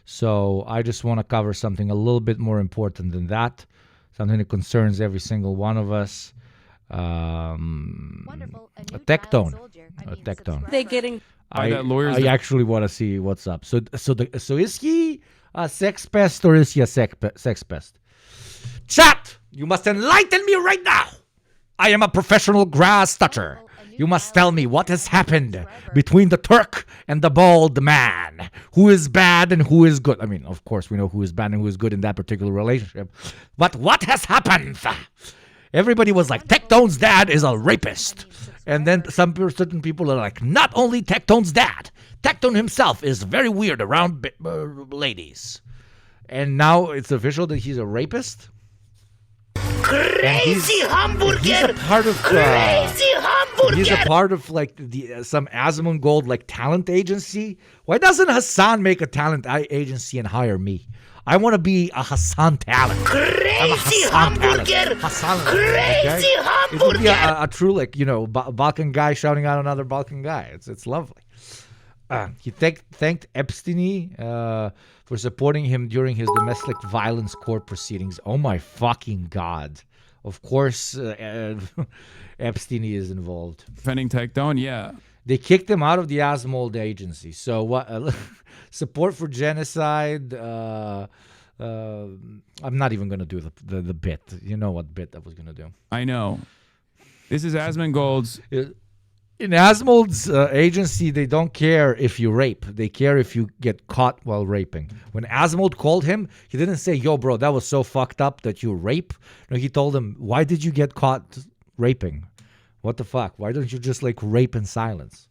So I just want to cover something a little bit more important than that, something that concerns every single one of us. A Tectone. A Tectone. They getting I actually want to see what's up. So is he a sex pest or is he a sex pest? Chat! You must enlighten me right now! I am a professional grass toucher. You must tell me what has happened between the Turk and the bald man. Who is bad and who is good? I mean, of course, we know who is bad and who is good in that particular relationship. But what has happened? Everybody was like, Tectone's dad is a rapist. And then certain people are like, not only Tectone's dad, Tectone himself is very weird around ladies. And now it's official that he's a rapist? Crazy hamburger! He's a part of Crazy hamburger! He's a part of like some Asmongold like talent agency. Why doesn't Hassan make a talent agency and hire me? I want to be a Hassan talent. Crazy hamburger! Hassan, Crazy hamburger! It would be a true Balkan guy shouting out another Balkan guy. It's lovely. He thanked Epstein for supporting him during his domestic violence court proceedings. Oh my fucking God. Of course, Epstein is involved. Defending Tectone, yeah. They kicked him out of the Asmold agency. So what? Support for genocide. I'm not even going to do the bit. You know what bit I was going to do. I know. This is Asmongold's... In Asmold's agency, they don't care if you rape. They care if you get caught while raping. When Asmold called him, he didn't say, yo, bro, that was so fucked up that you rape. No, he told him, why did you get caught raping? What the fuck? Why don't you just rape in silence?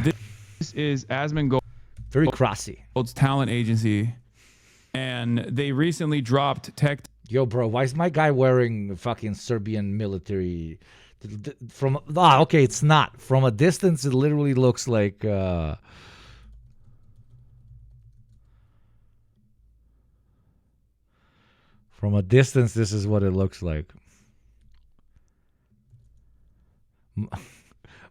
This is Asmongold's very crossy. Talent agency. And they recently dropped Tectone. Yo, bro, why is my guy wearing fucking Serbian military... okay, it's not. From a distance, it literally looks like... From a distance, this is what it looks like.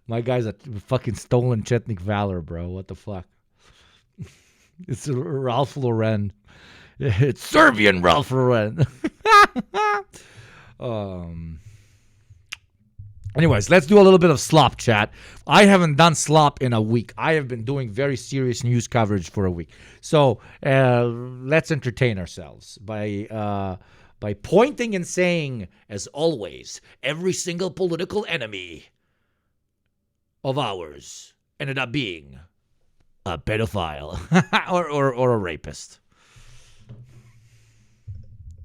My guy's a fucking stolen Chetnik Valor, bro. What the fuck? It's Ralph Lauren. It's Serbian Ralph Lauren. Anyways, let's do a little bit of slop, chat. I haven't done slop in a week. I have been doing very serious news coverage for a week. So let's entertain ourselves by pointing and saying, as always, every single political enemy of ours ended up being a pedophile or a rapist.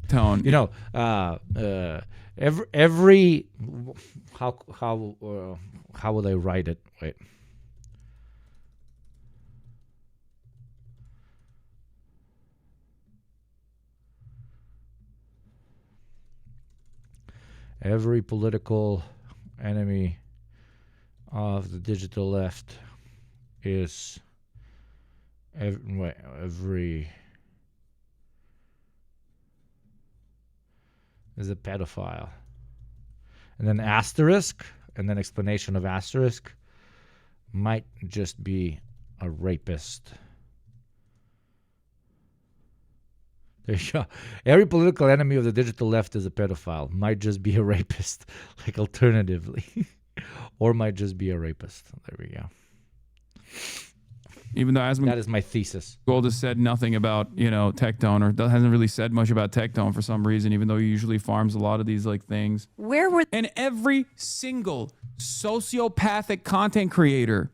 Tone. You know, every how will I write it? Wait. Every political enemy of the digital left is every is a pedophile. And then asterisk, and then explanation of asterisk, might just be a rapist. There you go. Every political enemy of the digital left is a pedophile. Might just be a rapist, like alternatively. Or might just be a rapist. There we go. Even though that is my thesis. Gold has said nothing about, Tectone, or hasn't really said much about Tectone for some reason, even though he usually farms a lot of these things. Where were and every single sociopathic content creator,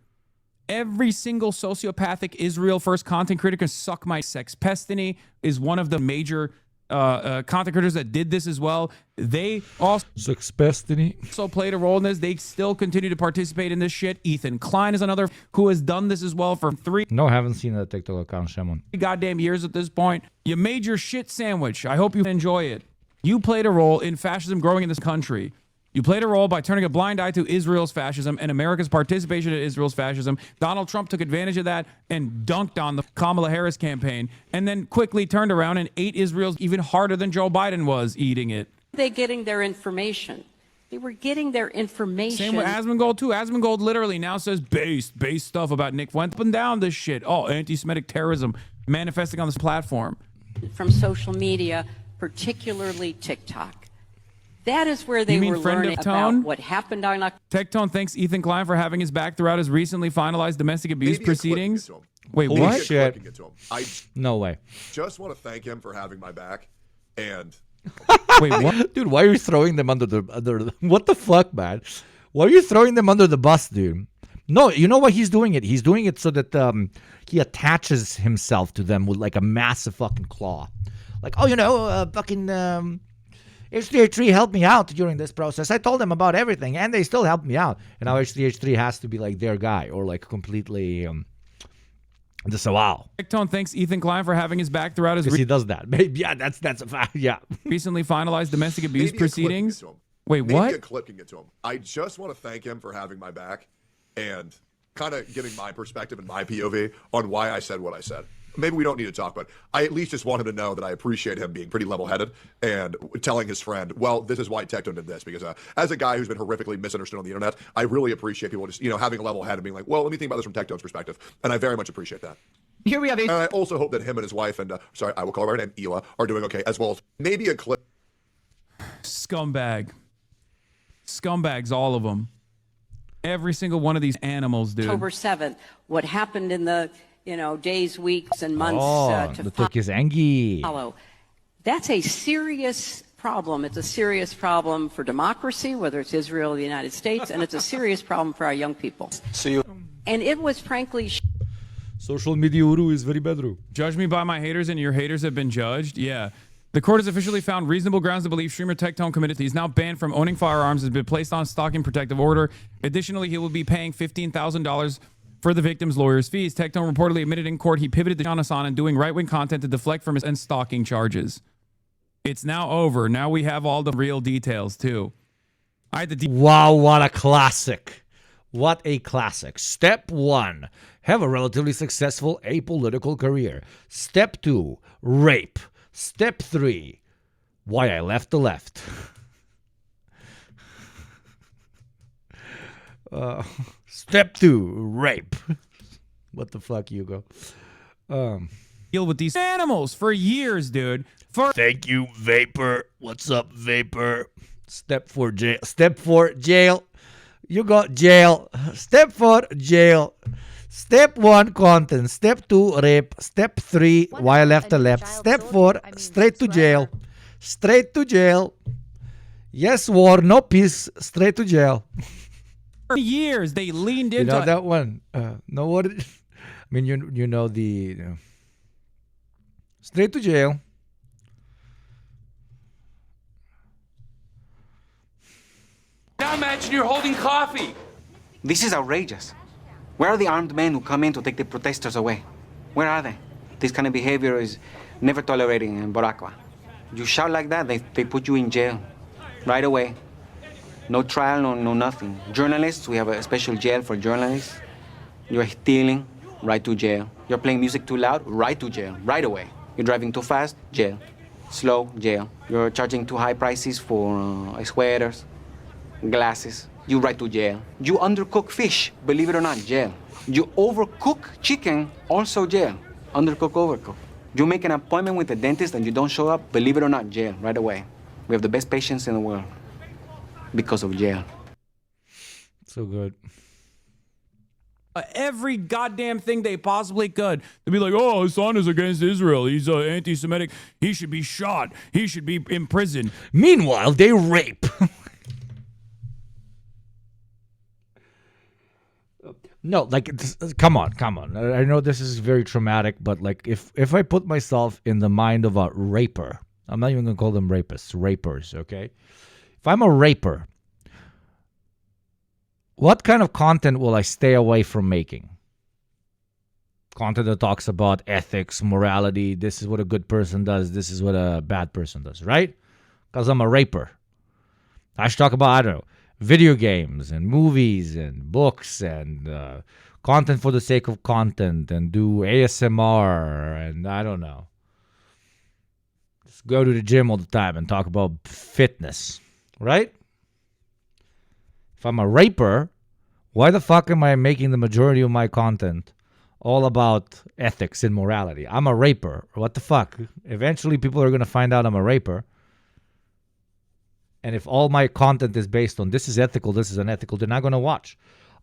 every single sociopathic Israel first content creator can suck my sex. Pestiny is one of the major content creators that did this as well. They also played a role in this. They still continue to participate in this shit. Ethan Klein is another who has done this as well for 3 No, I haven't seen that TikTok account, Shemon. goddamn years at this point. You made your shit sandwich. I hope you enjoy it. You played a role in fascism growing in this country. You played a role by turning a blind eye to Israel's fascism and America's participation in Israel's fascism. Donald Trump took advantage of that and dunked on the Kamala Harris campaign, and then quickly turned around and ate Israel's even harder than Joe Biden was eating it. they getting their information? They were getting their information. Same with Asmongold, too. Asmongold literally now says base stuff about Nick. Went up and down this shit. Oh, anti-Semitic terrorism. manifesting on this platform. from social media, particularly TikTok. That is where they You mean were friend of learning Tone? about what happened on October. Tectone thanks Ethan Klein for having his back throughout his recently finalized domestic abuse Maybe a clipping proceedings. it to him. Wait, Holy what? shit. Clipping it to him. I No way. just want to thank him for having my back. And Wait, what? Dude, why are you throwing them under the what the fuck, man? Why are you throwing them under the bus, dude? No, you know why he's doing it? He's doing it so that he attaches himself to them with like a massive fucking claw. Like, oh, fucking H3H3 helped me out during this process. I told them about everything, and they still helped me out. And now H3H3 has to be like their guy or like completely disavow. Tectone thanks Ethan Klein for having his back throughout his Because he does that. Maybe, yeah, that's a fact. Yeah. recently finalized domestic abuse maybe proceedings. A clipping it to him. Wait, Maybe what? a clipping it to him. I just want to thank him for having my back and kind of giving my perspective and my POV on why I said what I said. Maybe we don't need to talk, but I at least just want him to know that I appreciate him being pretty level-headed and telling his friend, well, this is why Tectone did this. Because as a guy who's been horrifically misunderstood on the internet, I really appreciate people just, having a level head and being like, well, let me think about this from Tectone's perspective. And I very much appreciate that. Here we have And I also hope that him and his wife and, sorry, I will call her by name, Ela, are doing okay, as well as maybe a clip. Scumbag. Scumbags, all of them. Every single one of these animals, dude. October 7th, what happened in the days, weeks, and months The to Turk is angry. follow. That's a serious problem. It's a serious problem for democracy, whether it's Israel or the United States, and it's a serious problem for our young people. And it was frankly Social media Uru is very bad. Uru. Judge me by my haters and your haters have been judged? Yeah. The court has officially found reasonable grounds to believe streamer Tectone committed. He's now banned from owning firearms, has been placed on stalking protective order. Additionally, he will be paying $15,000 for the victim's lawyer's fees. Tectone reportedly admitted in court he pivoted to Jonathan and doing right-wing content to deflect from his and stalking charges. It's now over. Now we have all the real details, too. I had to Wow, what a classic. What a classic. Step 1, have a relatively successful apolitical career. Step 2, rape. Step 3, why I left the left. Step 2, rape. What the fuck, Hugo? deal with these animals for years, dude. Thank you, Vapor. What's up, Vapor? Step 4, jail. Step 4, jail. You got jail. Step 4, jail. Step 1, content. Step 2, rape. Step 3, why I left the left. Step 4, straight to jail. Straight to jail. Yes, war, no peace. Straight to jail. For years, they leaned You into know that one? Know what? I mean, you know the straight to jail. Now imagine you're holding coffee. This is outrageous. Where are the armed men who come in to take the protesters away? Where are they? This kind of behavior is never tolerated in Boracua. You shout like that, they put you in jail right away. No trial, no nothing. Journalists, we have a special jail for journalists. You're stealing, right to jail. You're playing music too loud, right to jail, right away. You're driving too fast, jail. Slow, jail. You're charging too high prices for sweaters, glasses, you right to jail. You undercook fish, believe it or not, jail. You overcook chicken, also jail. Undercook, overcook. You make an appointment with the dentist and you don't show up, believe it or not, jail, right away. We have the best patients in the world because of jail. So good. every goddamn thing they possibly could. They'd be like, oh, Hassan is against Israel. He's anti-Semitic. He should be shot. He should be imprisoned. Meanwhile, they rape. No, like, come on. I know this is very traumatic, but like, if I put myself in the mind of a raper, I'm not even gonna call them rapists, rapers, okay? If I'm a raper, what kind of content will I stay away from making? Content that talks about ethics, morality. This is what a good person does. This is what a bad person does, right? Because I'm a raper. I should talk about, I don't know, video games and movies and books and content for the sake of content and do ASMR and I don't know. Just go to the gym all the time and talk about fitness, right? If I'm a raper, why the fuck am I making the majority of my content all about ethics and morality. I'm a raper. What the fuck? Eventually, people are going to find out I'm a raper. And if all my content is based on this is ethical, this is unethical, they're not going to watch.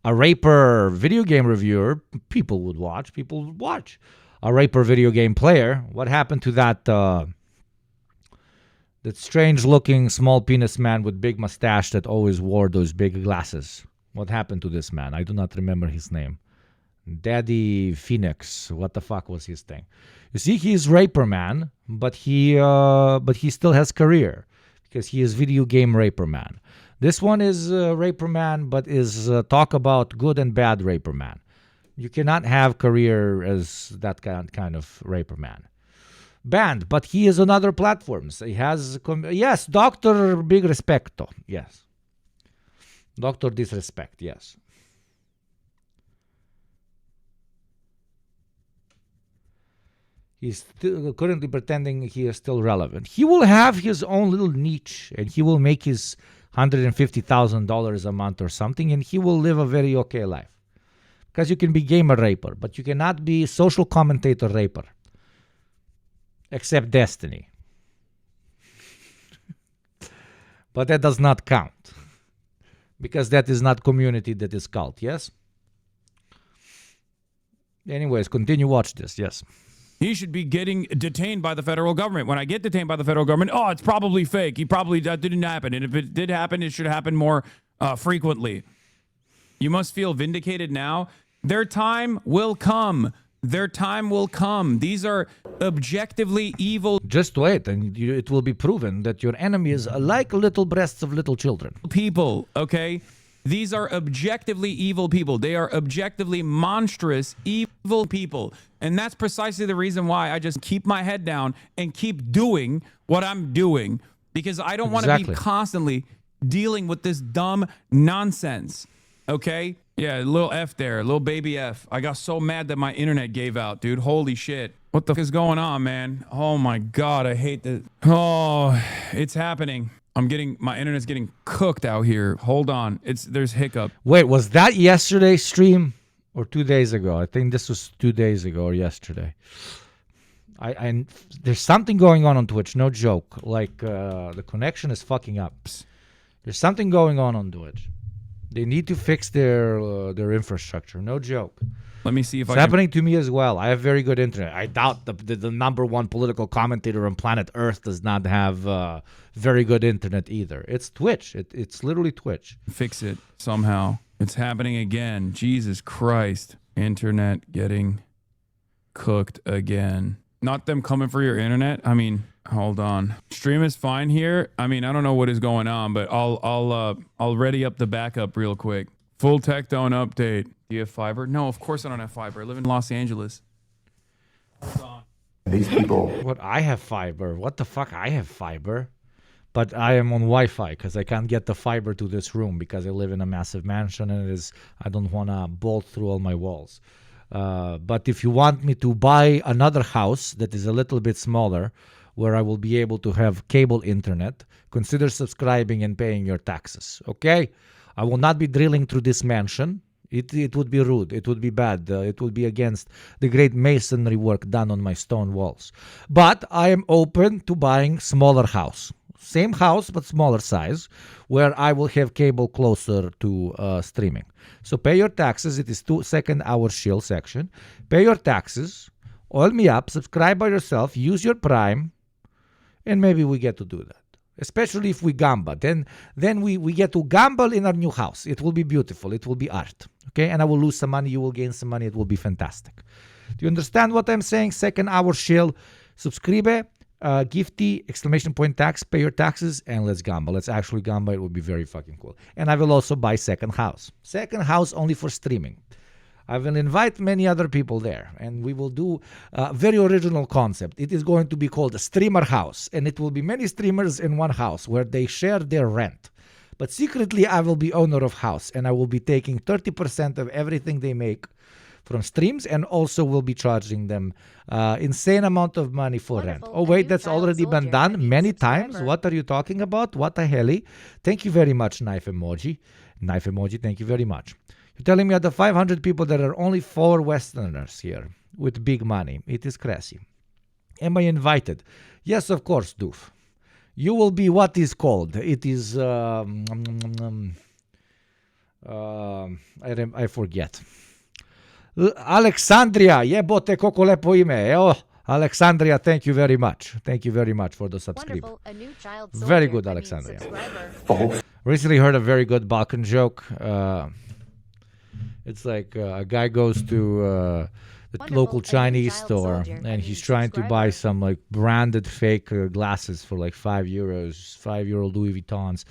A raper video game reviewer, people would watch. People would watch. A raper video game player, what happened to that strange-looking small penis man with big mustache that always wore those big glasses? What happened to this man? I do not remember his name. Daddy Phoenix. What the fuck was his thing? You see, he's raper man, but he still has career because he is video game raper man. This one is raper man, but is talk about good and bad raper man. You cannot have career as that kind of raper man. Banned, but he is on other platforms. He has, yes, Dr. Big Respecto, yes. Dr. Disrespect, yes. He's still currently pretending he is still relevant. He will have his own little niche, and he will make his $150,000 a month or something, and he will live a very okay life. Because you can be gamer raper, but you cannot be social commentator raper. Except Destiny. But that does not count. Because that is not community, that is cult, yes? Anyways, continue watch this, yes. He should be getting detained by the federal government. When I get detained by the federal government, oh, it's probably fake. That didn't happen. And if it did happen, it should happen more frequently. You must feel vindicated now. Their time will come. Their time will come. These are objectively evil. Just wait, and it will be proven that your enemy is like little breasts of little children. People, okay? These are objectively evil people. They are objectively monstrous, evil people. And that's precisely the reason why I just keep my head down and keep doing what I'm doing. Because I don't want to be constantly dealing with this dumb nonsense. Okay? Yeah, a little F there, a little baby F. I got so mad that my internet gave out, dude. Holy shit. What the fuck is going on, man? Oh my God, I hate this. Oh, it's happening. My internet's getting cooked out here. Hold on. There's hiccup. Wait, was that yesterday's stream or 2 days ago? I think this was 2 days ago or yesterday. I there's something going on Twitch, no joke. Like the connection is fucking up. There's something going on Twitch. They need to fix their infrastructure. No joke. Let me see if it's happening to me as well. I have very good internet. I doubt the number one political commentator on planet Earth does not have very good internet either. It's Twitch. It's literally Twitch. Fix it somehow. It's happening again. Jesus Christ. Internet getting cooked again. Not them coming for your internet. I mean, hold on. Stream is fine here. I mean, I don't know what is going on, but I'll ready up the backup real quick. Full Tectone update. Do you have fiber? No, of course I don't have fiber. I live in Los Angeles. Hold on. These people. What? I have fiber. What the fuck? I have fiber. But I am on Wi-Fi because I can't get the fiber to this room because I live in a massive mansion and I don't want to bolt through all my walls. But if you want me to buy another house that is a little bit smaller, where I will be able to have cable internet, consider subscribing and paying your taxes, okay? I will not be drilling through this mansion. It would be rude. It would be bad. It would be against the great masonry work done on my stone walls. But I am open to buying smaller house. Same house, but smaller size, where I will have cable closer to streaming. So pay your taxes. It is 2-second hour shield section. Pay your taxes. Oil me up. Subscribe by yourself. Use your Prime. And maybe we get to do that. Especially if we gamble. Then we get to gamble in our new house. It will be beautiful. It will be art. Okay? And I will lose some money. You will gain some money. It will be fantastic. Do you understand what I'm saying? Second hour shield. Subscribe. Gifty, ! Tax, pay your taxes, and let's gamble. Let's actually gamble. It would be very fucking cool. And I will also buy second house. Second house only for streaming. I will invite many other people there, and we will do a very original concept. It is going to be called a streamer house, and it will be many streamers in one house where they share their rent. But secretly, I will be owner of house, and I will be taking 30% of everything they make from streams, and also will be charging them insane amount of money for rent. Oh wait, that's already been done many times. What are you talking about? What the hell? Thank you very much, knife emoji. Knife emoji, thank you very much. You're telling me out of 500 people there are only 4 Westerners here with big money. It is crazy. Am I invited? Yes, of course, Doof. You will be what is called. It is I forget. Alexandria, jebote koliko lepo ime. Oh, Alexandria, thank you very much. Thank you very much for the subscribe. Wonderful, a new child Very soldier, good, I mean, Alexandria. subscriber. Recently heard a very good Balkan joke. It's like a guy goes to the Wonderful, local a new Chinese child store soldier, I and mean, he's trying to buy some like branded fake glasses for like €5, €5 Louis Vuittons,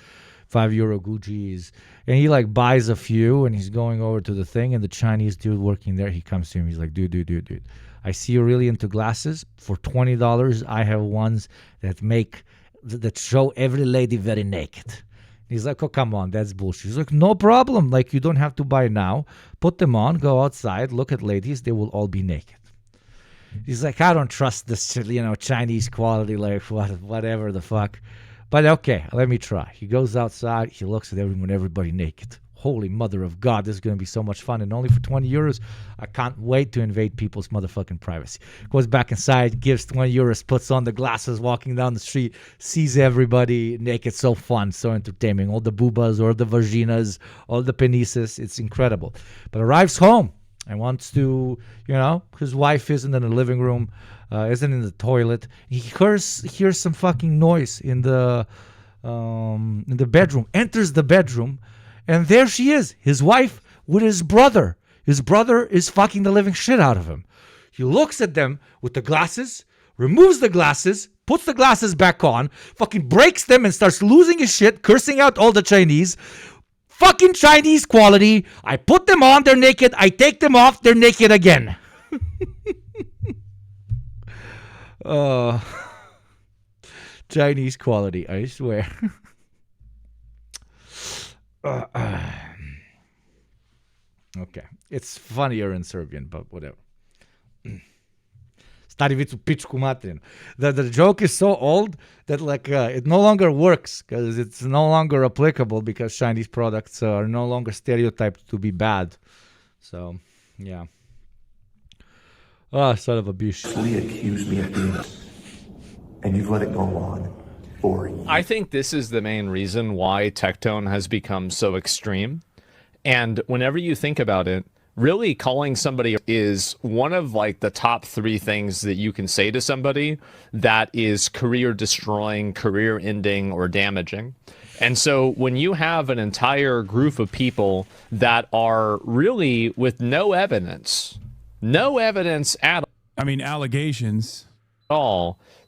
€5 Gucci's, and he like buys a few and he's going over to the thing and the Chinese dude working there, he comes to him, he's like, dude, I see you're really into glasses. For $20, I have ones that show every lady very naked. He's like, oh, come on, that's bullshit. He's like, no problem. Like, you don't have to buy now. Put them on, go outside, look at ladies. They will all be naked. He's like, I don't trust this, Chinese quality, like whatever the fuck. But okay, let me try. He goes outside. He looks at everybody naked. Holy mother of God, this is going to be so much fun. And only for €20, I can't wait to invade people's motherfucking privacy. Goes back inside, gives €20, puts on the glasses, walking down the street, sees everybody naked. So fun, so entertaining. All the boobas or the vaginas, all the penises. It's incredible. But arrives home and wants to, his wife isn't in the living room, isn't in the toilet. He hears some fucking noise in the bedroom, enters the bedroom, and there she is, his wife with his brother. His brother is fucking the living shit out of him. He looks at them with the glasses, removes the glasses, puts the glasses back on, fucking breaks them and starts losing his shit, cursing out all the Chinese. Fucking Chinese quality. I put them on, they're naked. I take them off, they're naked again. Chinese quality, I swear. Okay. It's funnier in Serbian, but whatever. Stari vic u pičku materinu. The joke is so old that it no longer works because it's no longer applicable because Chinese products are no longer stereotyped to be bad. So, yeah. Oh, son of a bitch. Accused me of doing this, and you've let it go on for years. I think this is the main reason why Tectone has become so extreme. And whenever you think about it, really calling somebody is one of the top 3 things that you can say to somebody that is career destroying, career ending, or damaging. And so when you have an entire group of people that are really with no evidence at all. I mean, allegations.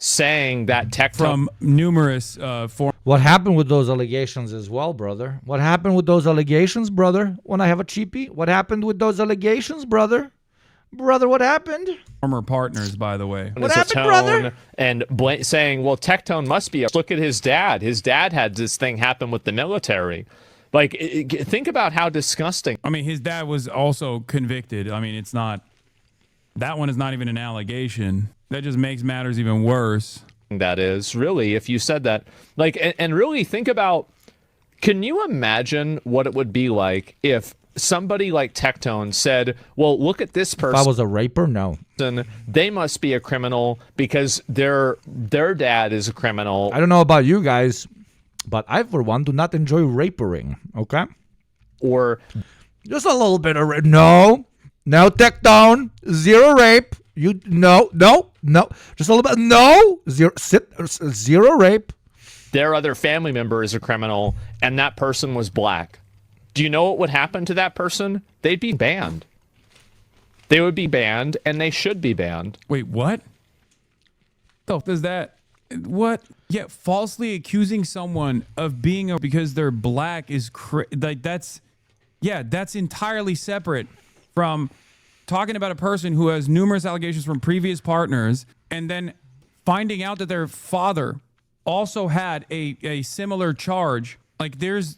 Saying that Tectone From numerous forms. What happened with those allegations as well, brother? What happened with those allegations, brother? When I have a cheapie? What happened with those allegations, brother? Brother, what happened? Former partners, by the way. What happened, brother? And saying, well, Tectone must be. Look at his dad. His dad had this thing happen with the military. Think about how disgusting. I mean, his dad was also convicted. I mean, it's not. That one is not even an allegation. That just makes matters even worse. That is, really, if you said that. And really think about, can you imagine what it would be like if somebody like Tectone said, well, look at this person. If I was a raper, no. They must be a criminal because their dad is a criminal. I don't know about you guys, but I, for one, do not enjoy rapering, okay? Or just a little bit of rape. No, Tectone, 0 rape. No. Just a little bit. No, 0 rape. Their other family member is a criminal, and that person was black. Do you know what would happen to that person? They'd be banned. They would be banned, and they should be banned. Wait, what? So does that? What? Yeah, falsely accusing someone of being because they're black is that's entirely separate from talking about a person who has numerous allegations from previous partners and then finding out that their father also had a similar charge. There's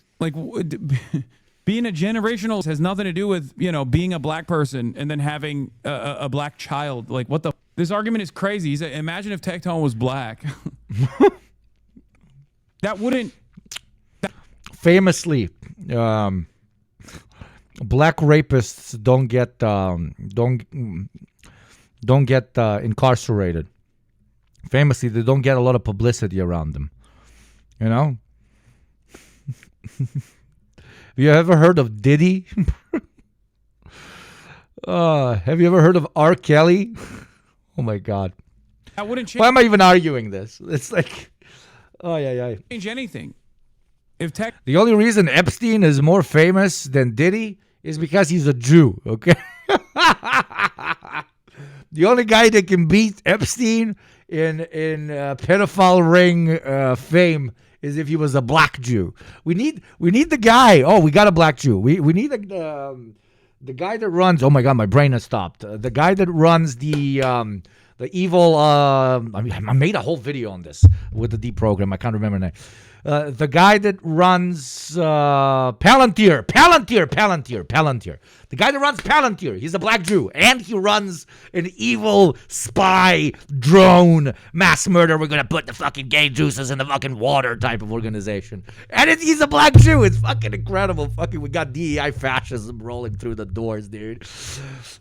being a generational has nothing to do with, being a black person and then having a black child. What the? This argument is crazy. He said, imagine if Tectone was black. That wouldn't. Famously, black rapists don't get incarcerated. Famously, they don't get a lot of publicity around them. You know? Have you ever heard of Diddy? Have you ever heard of R. Kelly? Oh my God. That wouldn't change. Why am I even arguing this? It's like, oh yeah. Change anything. If the only reason Epstein is more famous than Diddy is because he's a Jew, okay? The only guy that can beat Epstein in pedophile ring fame is if he was a black Jew. We need the guy. Oh, we got a black Jew. We need the guy that runs. Oh my God, my brain has stopped. The guy that runs the evil. I made a whole video on this with the D program. I can't remember the name. The guy that runs Palantir. The guy that runs Palantir. He's a black Jew. And he runs an evil spy drone mass murder. We're going to put the fucking gay juices in the fucking water type of organization. And he's a black Jew. It's fucking incredible. We got DEI fascism rolling through the doors, dude.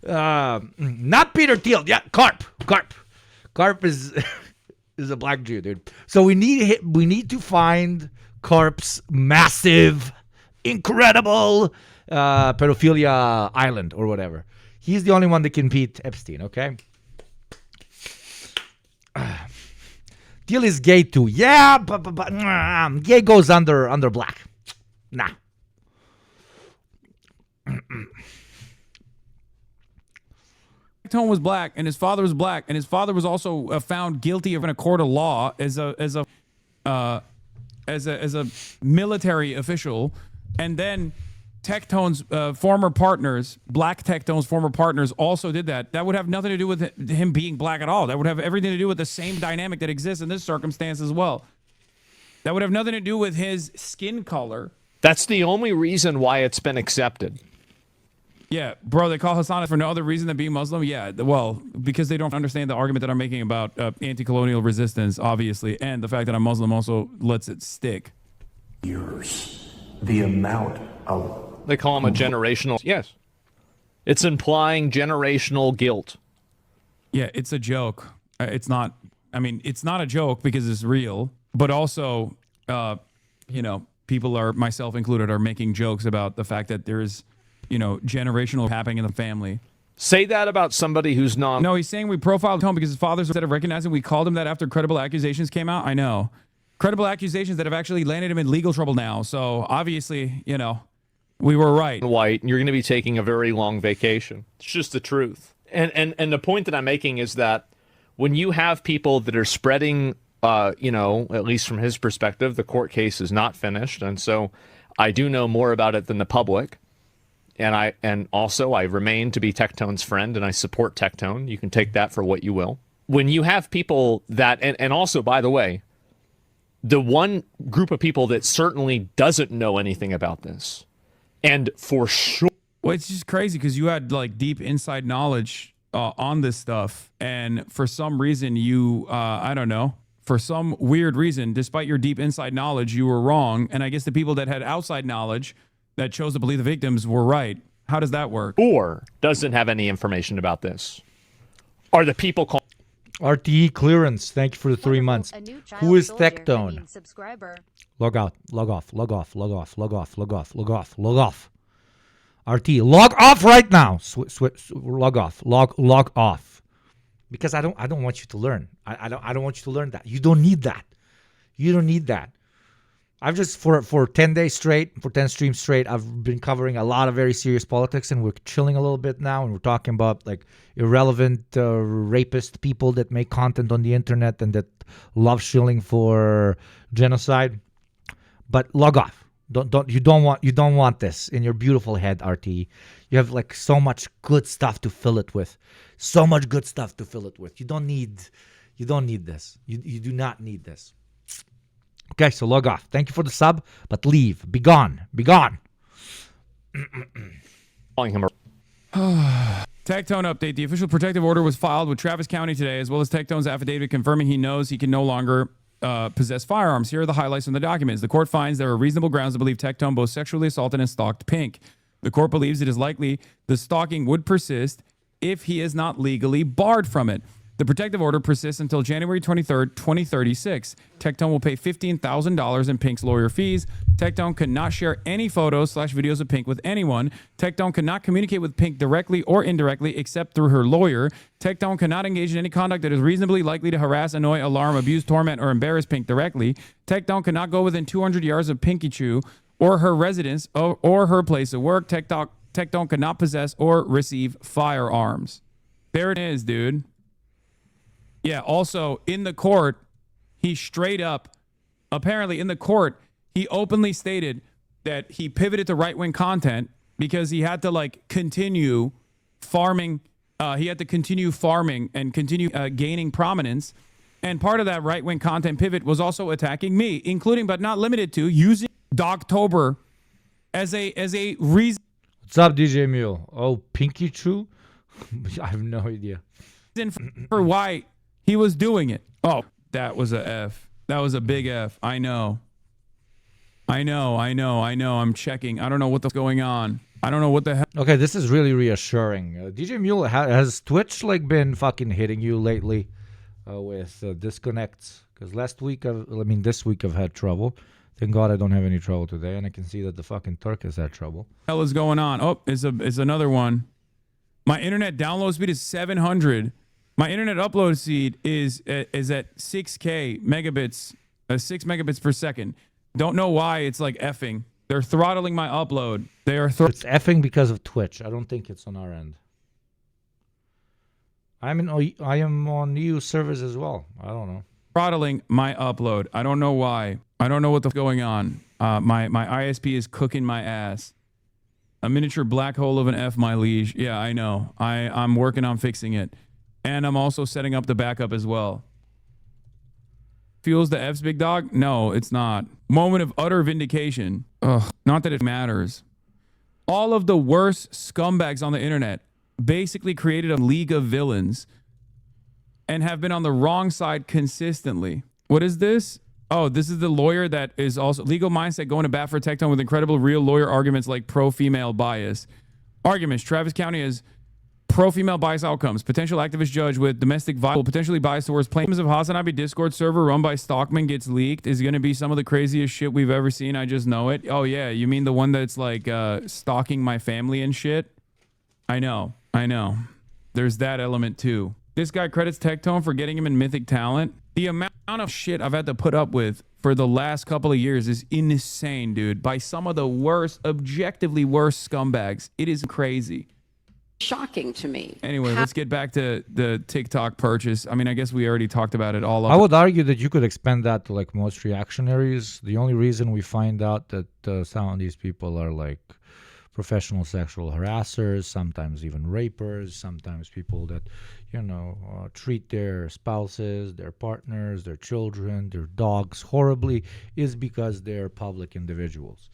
Not Peter Thiel. Yeah, Karp. Karp is... is a black Jew, dude. So we need to find Karp's massive, incredible pedophilia island or whatever. He's the only one that can beat Epstein, okay? Thiel is gay too. Yeah, but gay goes under black. Nah. Tectone was black and his father was black and his father was also found guilty in a court of law as a military official, and then Tectone's former partners, black Tectone's former partners, also did that. That would have nothing to do with him being black at all. That would have everything to do with the same dynamic that exists in this circumstance as well. That would have nothing to do with his skin color. That's the only reason why it's been accepted. Yeah, bro, they call Hassan for no other reason than being Muslim. Yeah, well, because they don't understand the argument that I'm making about anti-colonial resistance, obviously, and the fact that I'm Muslim also lets it stick. Years, the amount of... They call him a generational... Yes. It's implying generational guilt. Yeah, it's a joke. It's not... I mean, it's not a joke because it's real, but also, people are, myself included, are making jokes about the fact that there's... generational happening in the family. Say that about somebody who's non... No, he's saying we profiled him because his father's, instead of recognizing, we called him that after credible accusations came out. I know. Credible accusations that have actually landed him in legal trouble now. So obviously, we were right. White, you're going to be taking a very long vacation. It's just the truth. And the point that I'm making is that when you have people that are spreading, at least from his perspective, the court case is not finished. And so I do know more about it than the public. And also I remain to be Tectone's friend, and I support Tectone. You can take that for what you will. When you have people that, and also, by the way, the one group of people that certainly doesn't know anything about this, and for sure... Well, it's just crazy because you had like deep inside knowledge on this stuff, and for some reason you, I don't know, for some weird reason, despite your deep inside knowledge, you were wrong. And I guess the people that had outside knowledge that chose to believe the victims were right. How does that work? Or doesn't have any information about this. Are the people called... RTE clearance. Thank you for the 3 months. Who is Tectone? Log out. Log off. Log off. Log off. Log off. Log off. Log off. Log off. RTE. Log off right now. Log off. Log off. Because I don't want you to learn. I don't want you to learn that. You don't need that. You don't need that. I've just, for 10 days straight, for 10 streams straight, I've been covering a lot of very serious politics, and we're chilling a little bit now, and we're talking about like irrelevant rapist people that make content on the internet and that love shilling for genocide. But log off. You don't want this in your beautiful head, RT. You have like so much good stuff to fill it with. So much good stuff to fill it with. You don't need this. You do not need this. Okay, so log off. Thank you for the sub, but leave. Be gone. Be gone. Tectone update. The official protective order was filed with Travis County today, as well as Tectone's affidavit confirming he knows he can no longer possess firearms. Here are the highlights from the documents. The court finds there are reasonable grounds to believe Tectone both sexually assaulted and stalked Pink. The court believes it is likely the stalking would persist if he is not legally barred from it. The protective order persists until January 23rd, 2036. Tectone will pay $15,000 in Pink's lawyer fees. Tectone cannot share any photos/videos of Pink with anyone. Tectone cannot communicate with Pink directly or indirectly except through her lawyer. Tectone cannot engage in any conduct that is reasonably likely to harass, annoy, alarm, abuse, torment, or embarrass Pink directly. Tectone cannot go within 200 yards of Pinky Chew or her residence or her place of work. Tectone cannot possess or receive firearms. There it is, dude. Yeah, also, in the court, he straight up, apparently in the court, he openly stated that he pivoted to right-wing content because he had to, like, continue farming. He had to continue farming and continue gaining prominence. And part of that right-wing content pivot was also attacking me, including but not limited to using Dogtober as a reason. What's up, DJ Mule? Oh, Pinky Chew? I have no idea. For why he was doing it. Oh, that was a F. That was a big F. I know. I'm checking. I don't know what's going on. I don't know what the hell. Okay, this is really reassuring. DJ Mule, has Twitch like been fucking hitting you lately with disconnects? Because this week I've had trouble. Thank God I don't have any trouble today, and I can see that the fucking Turk has had trouble. What the hell is going on? Oh, it's another one. My internet download speed is 700. My internet upload speed is at 6K megabits, 6 megabits per second. Don't know why it's like effing. They're throttling my upload. It's effing because of Twitch. I don't think it's on our end. I am on EU servers as well. I don't know. Throttling my upload. I don't know why. I don't know what's going on. My ISP is cooking my ass. A miniature black hole of an F, my liege. Yeah, I know. I'm working on fixing it. And I'm also setting up the backup as well. Fuels the F's, big dog? No, it's not. Moment of utter vindication. Ugh, not that it matters. All of the worst scumbags on the internet basically created a league of villains and have been on the wrong side consistently. What is this? Oh, this is the lawyer that is also legal mindset going to bat for Tectone with incredible real lawyer arguments like pro-female bias. Arguments. Travis County is pro-female bias outcomes. Potential activist judge with domestic violence will potentially bias towards claims of Hasanabi Discord server run by Stockman gets leaked is going to be some of the craziest shit we've ever seen. I just know it. Oh, yeah. You mean the one that's like stalking my family and shit? I know. There's that element too. This guy credits Tectone for getting him in Mythic Talent. The amount of shit I've had to put up with for the last couple of years is insane, dude. By some of the worst, objectively worst scumbags. It is crazy. Shocking to me. Anyway, let's get back to the TikTok purchase. I mean, I guess we already talked about it all. I would argue that you could expand that to like most reactionaries. The only reason we find out that some of these people are like professional sexual harassers, sometimes even rapers, sometimes people that, treat their spouses, their partners, their children, their dogs horribly, is because they're public individuals.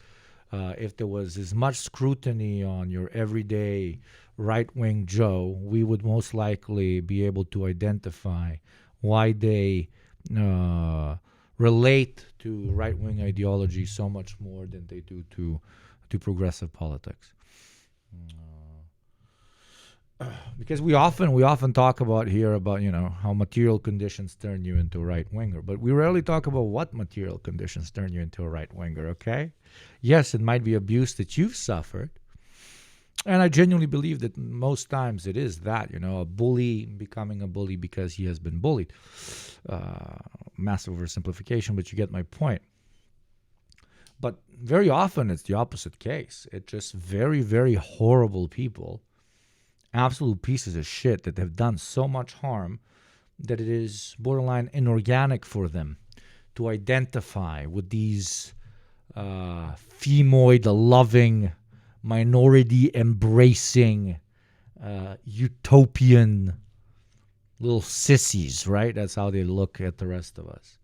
If there was as much scrutiny on your everyday right-wing Joe, we would most likely be able to identify why they relate to right-wing ideology so much more than they do to progressive politics. Because we often talk about how material conditions turn you into a right-winger, but we rarely talk about what material conditions turn you into a right-winger, okay? Yes, it might be abuse that you've suffered, and I genuinely believe that most times it is that, a bully becoming a bully because he has been bullied. Massive oversimplification, but you get my point. But very often it's the opposite case. It's just very, very horrible people, absolute pieces of shit that have done so much harm that it is borderline inorganic for them to identify with these femoid-loving, minority-embracing, utopian little sissies, right? That's how they look at the rest of us.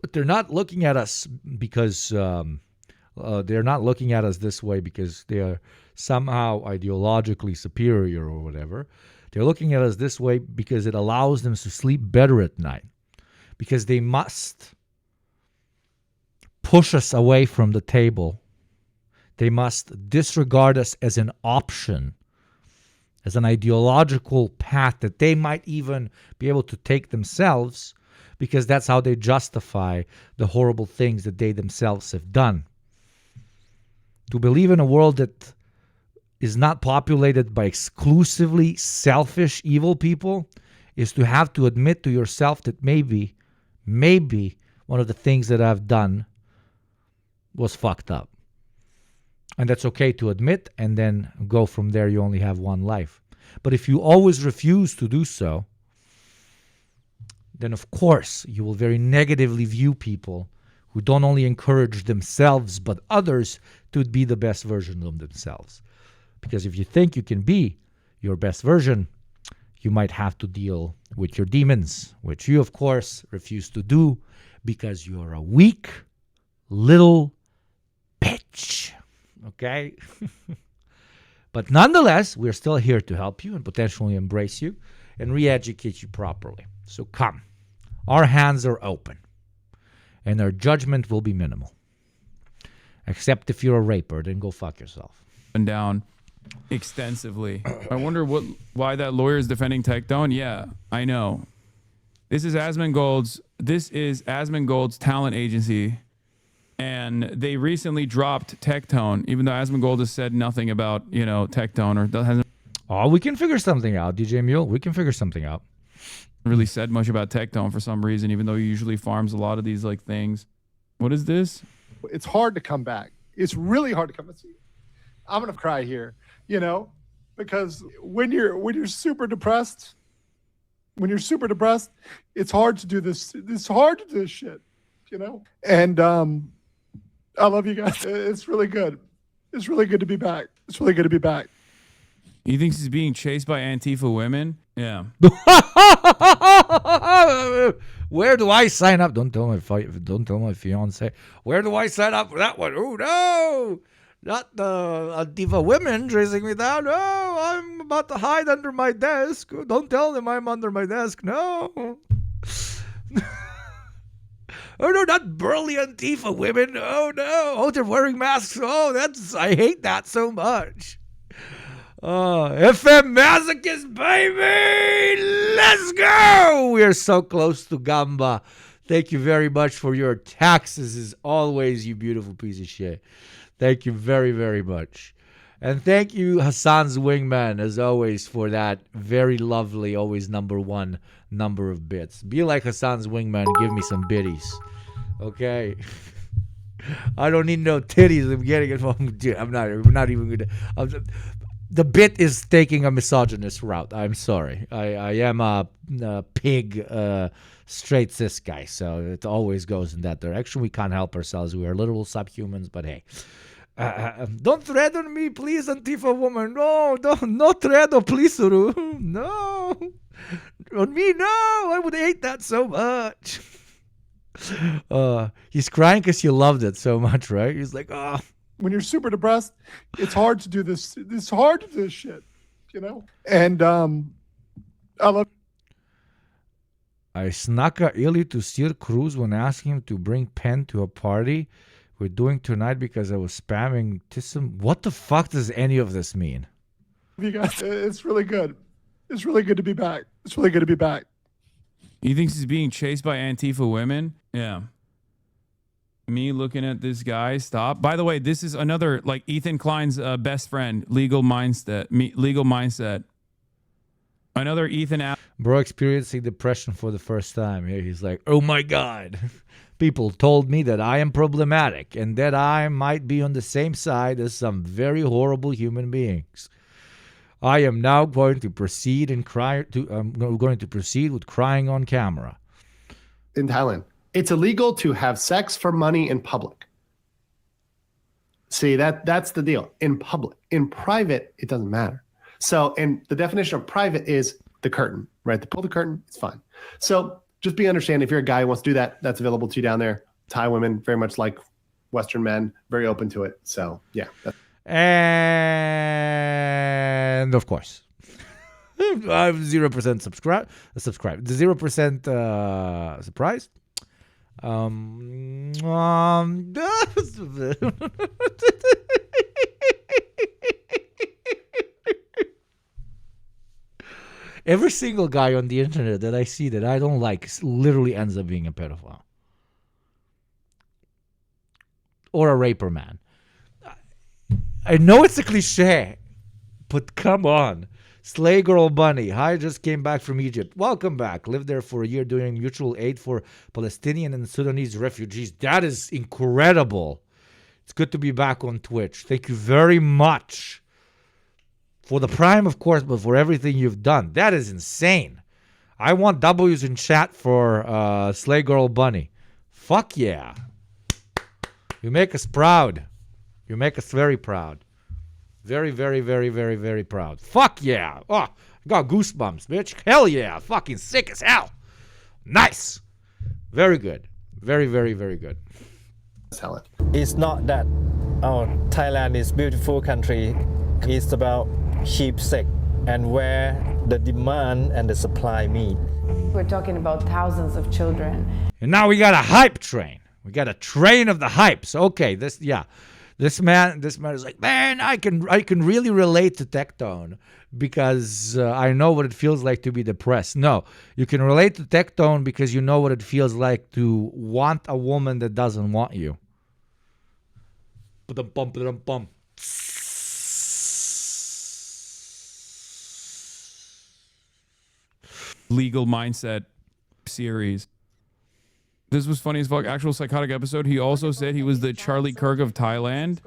But they're not looking at us because they're not looking at us this way because they are somehow ideologically superior or whatever. They're looking at us this way because it allows them to sleep better at night. Because they must push us away from the table. They must disregard us as an option, as an ideological path that they might even be able to take themselves, because that's how they justify the horrible things that they themselves have done. To believe in a world that is not populated by exclusively selfish, evil people is to have to admit to yourself that maybe one of the things that I've done was fucked up. And that's okay to admit, and then go from there. You only have one life. But if you always refuse to do so, then of course you will very negatively view people who don't only encourage themselves but others to be the best version of themselves. Because if you think you can be your best version, you might have to deal with your demons, which you, of course, refuse to do because you're a weak little bitch. Okay? But nonetheless, we're still here to help you and potentially embrace you and re-educate you properly. So come. Our hands are open. And our judgment will be minimal. Except if you're a raper, then go fuck yourself. And down extensively. I wonder why that lawyer is defending Tectone. Yeah, I know. This is Asmongold's talent agency, and they recently dropped Tectone, even though Asmongold has said nothing about Tectone or hasn't. Oh, we can figure something out, DJ Mule. We can figure something out. Really said much about Tectone for some reason, even though he usually farms a lot of these things. What is this? It's hard to come back. It's really hard to come back. I'm gonna cry here, because when you're super depressed, it's hard to do this. It's hard to do this shit, And I love you guys. It's really good. It's really good to be back. It's really good to be back. He thinks he's being chased by Antifa women. Yeah. Where do I sign up? Don't tell my fiance. Where do I sign up for that one? Oh no, not the Antifa women chasing me down. No, I'm about to hide under my desk. Don't tell them I'm under my desk. No. Oh no, not burly Antifa women. Oh no. Oh, they're wearing masks. Oh, I hate that so much. FM Masochist, baby! Let's go! We are so close to Gamba. Thank you very much for your taxes, as always, you beautiful piece of shit. Thank you very, very much. And thank you, Hassan's Wingman, as always, for that very lovely, always number one number of bits. Be like Hassan's Wingman and give me some biddies. Okay? I don't need no titties. I'm getting it from... Dude, I'm not even going to... The bit is taking a misogynist route. I'm sorry. I am a pig, straight cis guy, so it always goes in that direction. We can't help ourselves. We are literal subhumans, but hey. Don't tread on me, please, Antifa woman. No, tread on please, no. On me, no. I would hate that so much. He's crying because you loved it so much, right? He's like, oh. When you're super depressed, it's hard to do this. It's hard to do this shit, And I love. I snuck a illy to Sir Cruz when asking him to bring pen to a party we're doing tonight because I was spamming Tissum. What the fuck does any of this mean? You guys, it's really good. It's really good to be back. It's really good to be back. He thinks he's being chased by Antifa women? Yeah. Me looking at this guy. Stop. By the way, this is another Ethan Klein's best friend, Legal Mindset. Another Ethan. Bro experiencing depression for the first time. Here he's like, oh my God. People told me that I am problematic and that I might be on the same side as some very horrible human beings. I am now going to proceed and I'm going to proceed with crying on camera. In Thailand. It's illegal to have sex for money in public. See, that's the deal. In public. In private, it doesn't matter. So, and the definition of private is the curtain, right? To pull the curtain, it's fine. So just understand if you're a guy who wants to do that, that's available to you down there. Thai women, very much like Western men, very open to it. So, yeah. And of course, I'm 0% subscribe. The 0% surprised. Every single guy on the internet that I see that I don't like literally ends up being a pedophile. Or a raper man. I know it's a cliche, but come on. Slay Girl Bunny. Hi, just came back from Egypt. Welcome back. Lived there for a year doing mutual aid for Palestinian and Sudanese refugees. That is incredible. It's good to be back on Twitch. Thank you very much. For the Prime, of course, but for everything you've done. That is insane. I want W's in chat for Slay Girl Bunny. Fuck yeah. You make us proud. You make us very proud. Very, very, very, very, very proud. Fuck yeah. Oh, I got goosebumps, bitch. Hell yeah. Fucking sick as hell. Nice. Very good. Very, very, very good. It's not that Thailand is beautiful country. It's about cheap sex and where the demand and the supply meet. We're talking about thousands of children. And now we got a hype train. We got a train of the hypes. Okay, this man is like, man, I can really relate to Tectone because I know what it feels like to be depressed. No, you can relate to Tectone because you know what it feels like to want a woman that doesn't want you. Ba-dum-bum. Legal Mindset series. This was funny as fuck. Actual psychotic episode. He also said he was the Charlie Kirk of Thailand.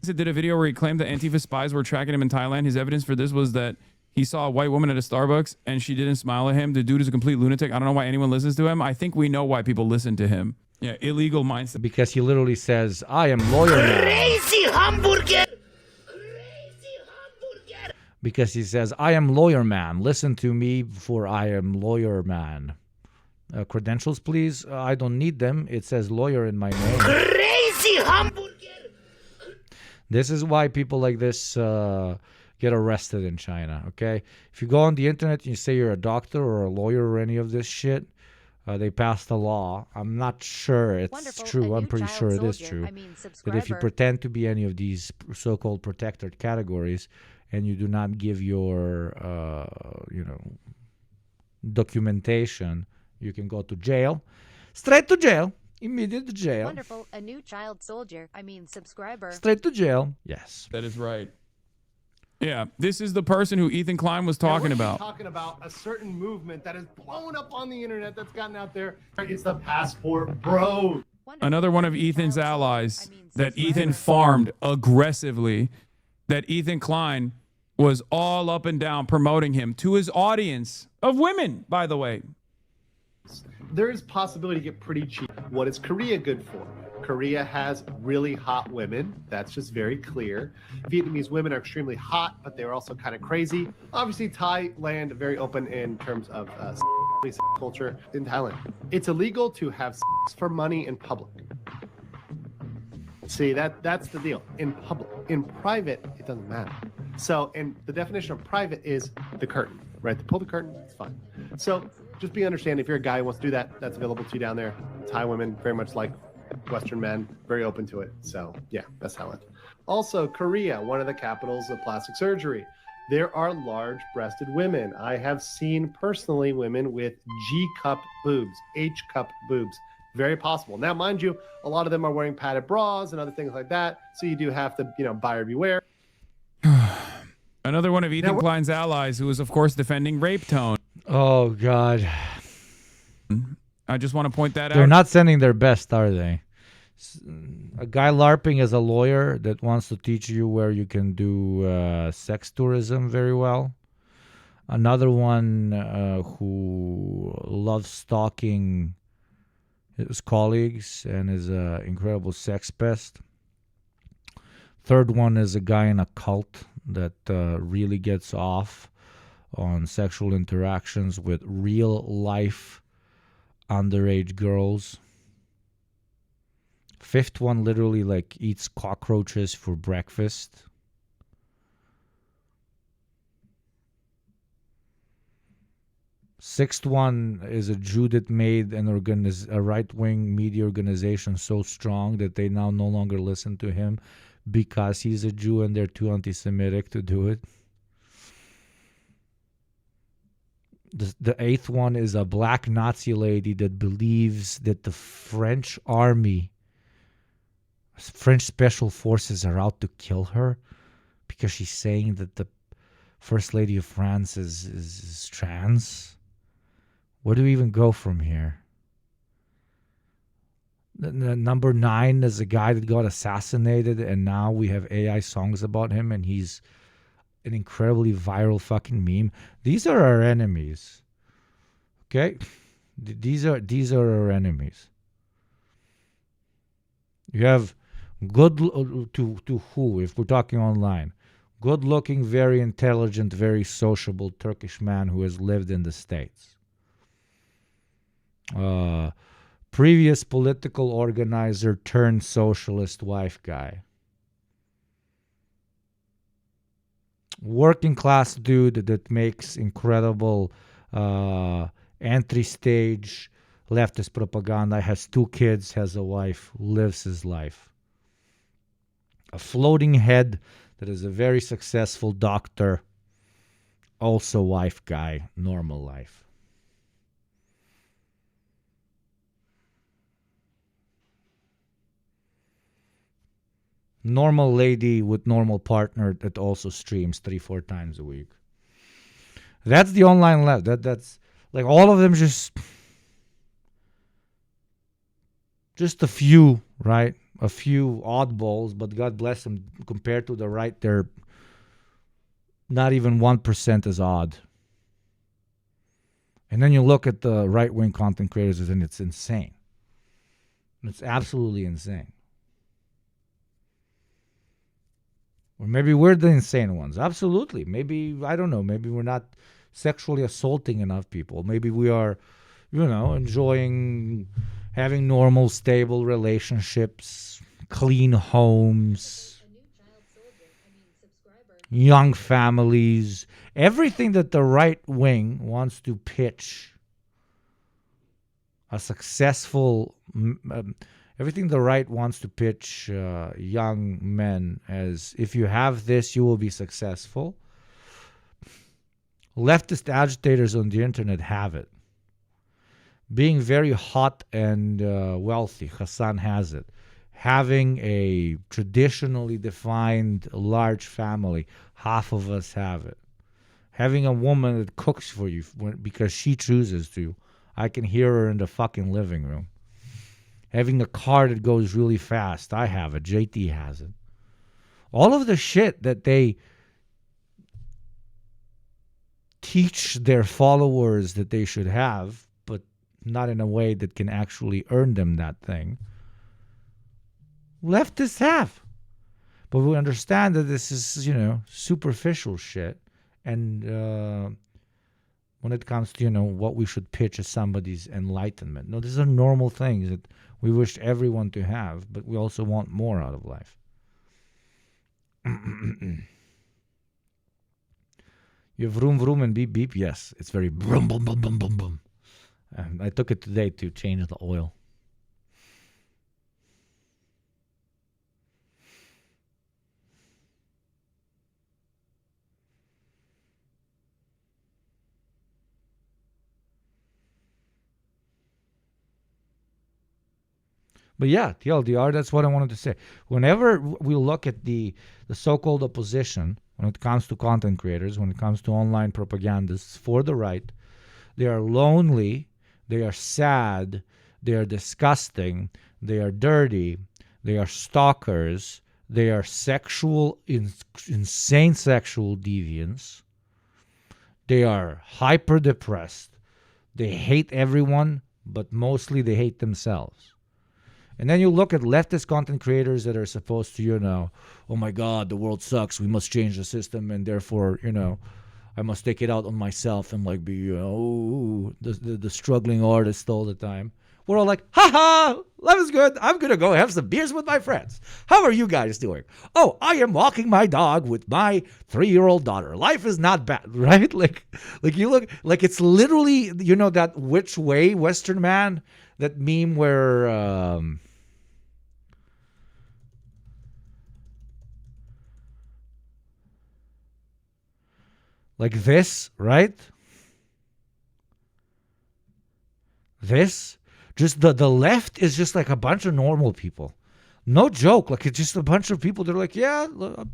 He did a video where he claimed that Antifa spies were tracking him in Thailand. His evidence for this was that he saw a white woman at a Starbucks and she didn't smile at him. The dude is a complete lunatic. I don't know why anyone listens to him. I think we know why people listen to him. Yeah, illegal mindset. Because he literally says, I am lawyer man. Crazy hamburger! Because he says, I am lawyer man. Listen to me for I am lawyer man. Credentials, please. I don't need them. It says lawyer in my name. Crazy hamburger! This is why people like this get arrested in China, okay? If you go on the internet and you say you're a doctor or a lawyer or any of this shit, they passed a law. I'm not sure it's true. I'm pretty sure it is true. That if you pretend to be any of these so-called protected categories and you do not give your, documentation, you can go to jail. Straight to jail. Immediate jail. Wonderful. A new child soldier. Subscriber. Straight to jail. Yes. That is right. Yeah, this is the person who Ethan Klein was talking about. Talking about a certain movement that has blown up on the internet that's gotten out there. It's the Passport Bros. Another one of Ethan's allies that Ethan farmed aggressively, that Ethan Klein was all up and down promoting him to his audience of women, by the way. There is possibility to get pretty cheap. What is Korea good for? Korea has really hot women. That's just very clear. Vietnamese women are extremely hot, but they're also kind of crazy. Obviously, Thailand, very open in terms of culture in Thailand. It's illegal to have sex for money in public. See, that's the deal. In public. In private, it doesn't matter. So, and the definition of private is the curtain, right? To pull the curtain, it's fine. So just be understanding if you're a guy who wants to do that, that's available to you down there. Thai women, very much like Western men, very open to it. So yeah, that's Thailand. Also, Korea, one of the capitals of plastic surgery. There are large-breasted women. I have seen personally women with G-cup boobs, H-cup boobs. Very possible. Now, mind you, a lot of them are wearing padded bras and other things like that. So you do have to, buyer beware. Another one of Ethan Klein's allies who is, of course, defending Rape Tone. Oh, God. I just want to point that out. They're not sending their best, are they? A guy LARPing as a lawyer that wants to teach you where you can do sex tourism very well. Another one who loves stalking his colleagues and is an incredible sex pest. Third one is a guy in a cult that really gets off on sexual interactions with real life underage girls. Fifth one literally eats cockroaches for breakfast. Sixth one is a Jew that made a right-wing media organization so strong that they now no longer listen to him because he's a Jew and they're too anti-Semitic to do it. The eighth one is a black Nazi lady that believes that the French army, French special forces are out to kill her because she's saying that the First Lady of France is trans. Where do we even go from here? The number 9 is a guy that got assassinated, and now we have AI songs about him, and he's an incredibly viral fucking meme. These are our enemies. Okay? These are our enemies. You have to who, if we're talking online? Good-looking, very intelligent, very sociable Turkish man who has lived in the States. Previous political organizer turned socialist wife guy. Working class dude that makes incredible entry stage leftist propaganda, has 2 kids, has a wife, lives his life. A floating head that is a very successful doctor, also wife guy, normal life. Normal lady with normal partner that also streams 3-4 times a week. That's the online left. That's like all of them just a few, right? A few oddballs, but God bless them. Compared to the right, they're not even 1% as odd. And then you look at the right-wing content creators and it's insane. It's absolutely insane. Or maybe we're the insane ones. Absolutely. Maybe, I don't know, maybe we're not sexually assaulting enough people. Maybe we are, enjoying having normal, stable relationships, clean homes, young families, everything that the right wing wants to pitch a successful, everything the right wants to pitch young men as, if you have this, you will be successful. Leftist agitators on the internet have it. Being very hot and wealthy, Hassan has it. Having a traditionally defined large family, half of us have it. Having a woman that cooks for you because she chooses to. I can hear her in the fucking living room. Having a car that goes really fast, I have it. JT has it. All of the shit that they teach their followers that they should have, but not in a way that can actually earn them that thing, leftists have. But we understand that this is, superficial shit. And when it comes to, what we should pitch as somebody's enlightenment. No, these are normal things that we wish everyone to have, but we also want more out of life. You have vroom vroom and beep beep? Yes, it's very boom boom boom boom boom boom. I took it today to change the oil. But yeah, TLDR, that's what I wanted to say. Whenever we look at the so-called opposition, when it comes to content creators, when it comes to online propagandists for the right, they are lonely, they are sad, they are disgusting, they are dirty, they are stalkers, they are insane sexual deviants, they are hyper-depressed, they hate everyone, but mostly they hate themselves. And then you look at leftist content creators that are supposed to, oh my God, the world sucks. We must change the system. And therefore, I must take it out on myself and be, the struggling artist all the time. We're all like, ha ha, life is good. I'm going to go have some beers with my friends. How are you guys doing? Oh, I am walking my dog with my 3-year-old daughter. Life is not bad, right? Like you look, like it's literally, that which way Western man, that meme where, like this, right? this, just the left is just like a bunch of normal people. No joke. Like, it's just a bunch of people. They're like, yeah, look,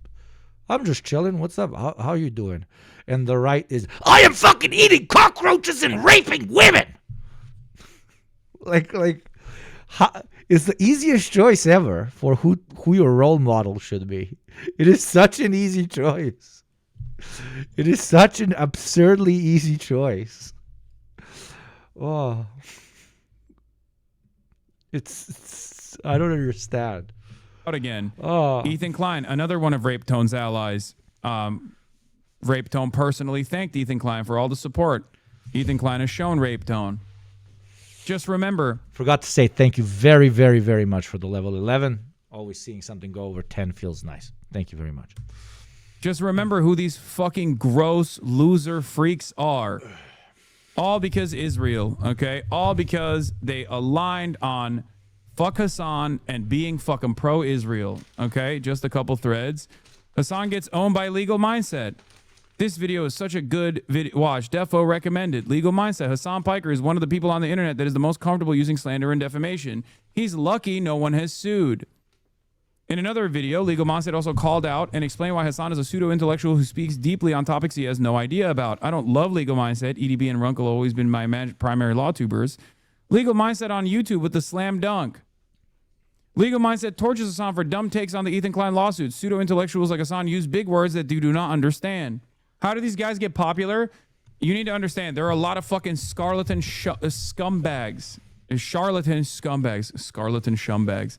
I'm just chilling. What's up? How you doing? And the right is, I am fucking eating cockroaches and raping women. like, it's the easiest choice ever for who your role model should be. It is such an easy choice. It is such an absurdly easy choice. Oh, it's I don't understand. Out again. Oh. Ethan Klein, another one of Rape Tone's allies. Rape Tone personally thanked Ethan Klein for all the support Ethan Klein has shown Rape Tone. Just remember. Forgot to say thank you very, very, very much for the level 11. Always seeing something go over 10 feels nice. Thank you very much. Just remember who these fucking gross loser freaks are. All because Israel, okay? All because they aligned on fuck Hassan and being fucking pro-Israel, okay? Just a couple threads. Hassan gets owned by Legal Mindset. This video is such a good video. Watch. Defo recommended. Legal Mindset. Hassan Piker is one of the people on the internet that is the most comfortable using slander and defamation. He's lucky no one has sued. In another video, Legal Mindset also called out and explained why Hassan is a pseudo-intellectual who speaks deeply on topics he has no idea about. I don't love Legal Mindset. EDB and Runkle have always been my primary law tubers. Legal Mindset on YouTube with the slam dunk. Legal Mindset tortures Hassan for dumb takes on the Ethan Klein lawsuit. Pseudo-intellectuals like Hassan use big words that you do not understand. How do these guys get popular? You need to understand, there are a lot of fucking scumbags. Charlatan scumbags.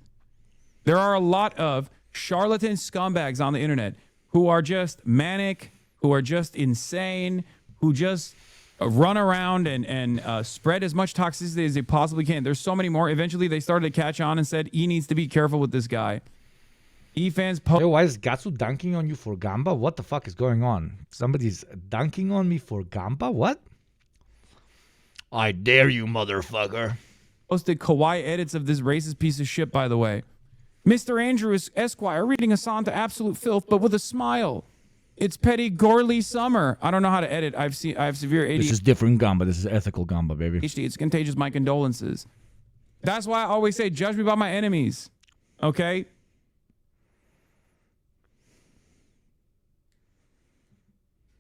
There are a lot of charlatan scumbags on the internet who are just manic, who are just insane, who just run around and spread as much toxicity as they possibly can. There's so many more. Eventually, they started to catch on and said, E needs to be careful with this guy. E-fans... Yo, why is Gatsu dunking on you for Gamba? What the fuck is going on? Somebody's dunking on me for Gamba? What? I dare you, motherfucker. Posted kawaii edits of this racist piece of shit, by the way. Mr. Andrews, Esquire, reading Hassan to absolute filth, but with a smile. It's petty, gorely summer. I don't know how to edit. I have severe ADHD. This is different Gamba. This is ethical Gamba, baby. It's contagious. My condolences. That's why I always say, judge me by my enemies. Okay?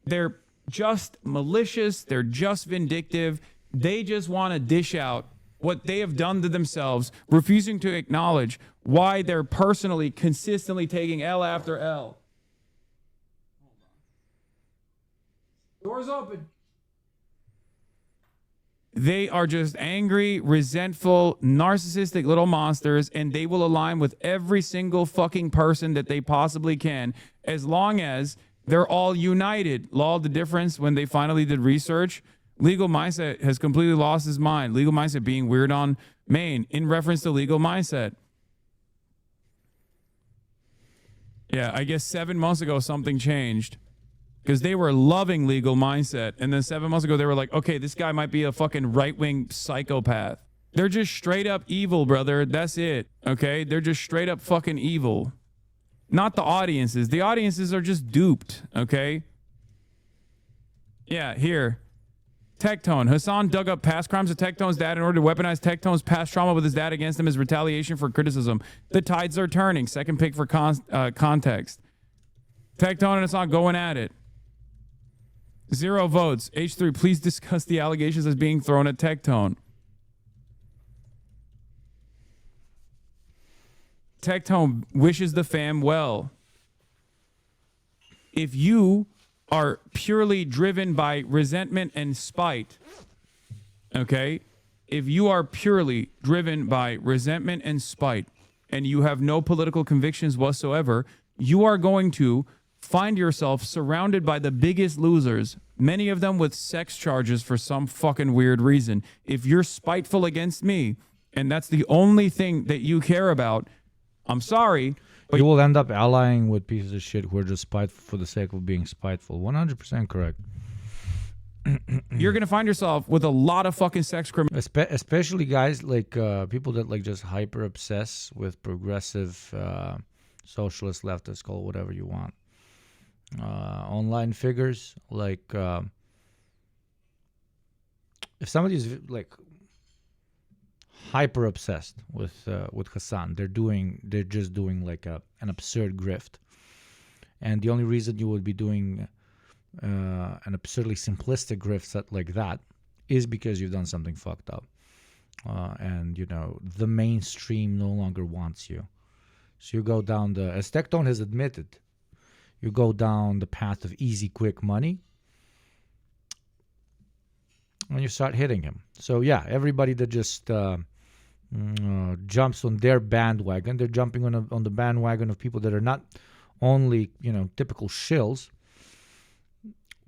They're just malicious. They're just vindictive. They just want to dish out what they have done to themselves, refusing to acknowledge why they're personally, consistently taking L after L. Doors open. They are just angry, resentful, narcissistic little monsters, and they will align with every single fucking person that they possibly can, as long as they're all united. Law of the difference, when they finally did research, Legal Mindset has completely lost his mind. Legal Mindset being weird on Maine in reference to Legal Mindset. Yeah, I guess 7 months ago something changed because they were loving Legal Mindset. And then 7 months ago they were like, okay, this guy might be a fucking right-wing psychopath. They're just straight up evil, brother. That's it. Okay? They're just straight up fucking evil. Not the audiences. The audiences are just duped. Okay? Yeah, here. Tectone. Hassan dug up past crimes of Tectone's dad in order to weaponize Tectone's past trauma with his dad against him as retaliation for criticism. The tides are turning. Second pick for context. Tectone and Hassan going at it. 0 votes. H3, please discuss the allegations as being thrown at Tectone. Tectone wishes the fam well. If you are purely driven by resentment and spite, okay? If you are purely driven by resentment and spite, and you have no political convictions whatsoever, you are going to find yourself surrounded by the biggest losers, many of them with sex charges for some fucking weird reason. If you're spiteful against me, and that's the only thing that you care about, I'm sorry, but you will end up allying with pieces of shit who are just spiteful for the sake of being spiteful. 100% correct. You're going to find yourself with a lot of fucking sex criminals. Especially guys like people that like just hyper obsess with progressive socialist, leftist, call it whatever you want. Online figures, like if somebody's like hyper obsessed with Hassan. They're just doing like an absurd grift, and the only reason you would be doing an absurdly simplistic grift like that is because you've done something fucked up, and the mainstream no longer wants you. So you go down as Tectone has admitted, you go down the path of easy, quick money, and you start hitting him. So yeah, everybody that just jumps on their bandwagon, they're jumping on the bandwagon of people that are not only typical shills,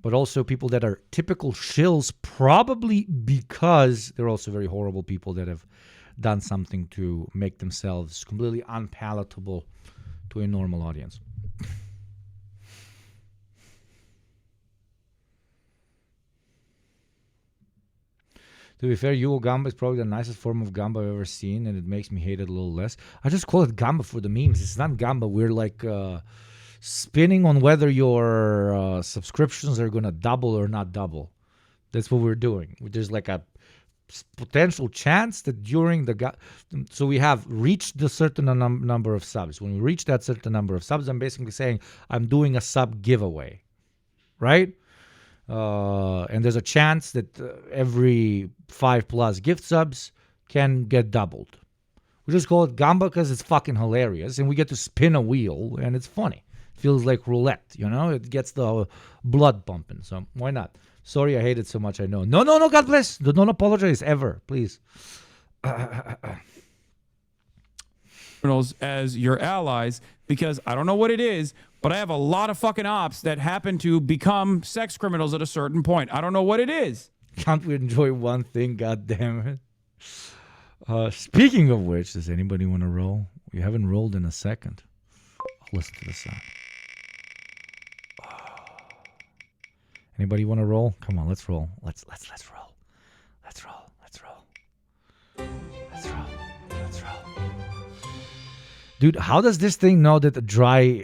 but also people that are typical shills probably because they're also very horrible people that have done something to make themselves completely unpalatable to a normal audience. To be fair, Yugo Gamba is probably the nicest form of Gamba I've ever seen, and it makes me hate it a little less. I just call it Gamba for the memes. It's not Gamba. We're like spinning on whether your subscriptions are going to double or not double. That's what we're doing. There's like a potential chance that during so we have reached the certain number of subs. When we reach that certain number of subs, I'm basically saying I'm doing a sub giveaway, right? And there's a chance that every 5+ gift subs can get doubled. We just call it Gamba because it's fucking hilarious, and we get to spin a wheel, and it's funny. It feels like roulette, It gets the blood pumping, so why not? Sorry, I hate it so much. I know. No, God bless. Don't apologize ever, please. As your allies, because I don't know what it is, but I have a lot of fucking ops that happen to become sex criminals at a certain point. I don't know what it is. Can't we enjoy one thing? God damn it. Speaking of which, does anybody want to roll? We haven't rolled in a second. I'll listen to the sound. Anybody want to roll? Come on, let's roll. Let's roll. Let's roll. Dude, how does this thing know that the dry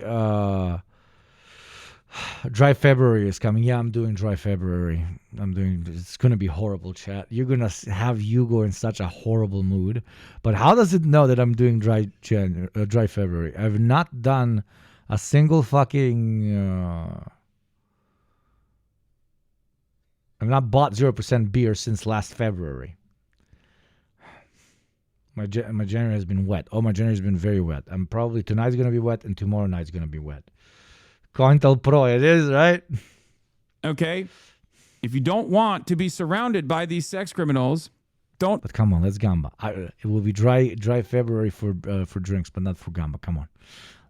February is coming? Yeah, I'm doing dry February. It's going to be horrible, chat. You're going to have Yugo in such a horrible mood. But how does it know that I'm doing dry February? I've not done a single fucking... I've not bought 0% beer since last February. My January has been wet. Oh, my January has been very wet. Tonight's going to be wet, and tomorrow night's going to be wet. Cointel Pro, it is, right? Okay. If you don't want to be surrounded by these sex criminals, don't. But come on, let's Gamba. It will be dry February for drinks, but not for Gamba. Come on.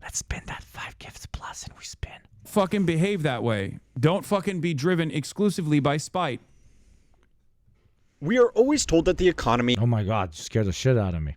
Let's spin that 5 gifts plus, and we spin. Fucking behave that way. Don't fucking be driven exclusively by spite. We are always told that the economy... Oh my God, you scared the shit out of me.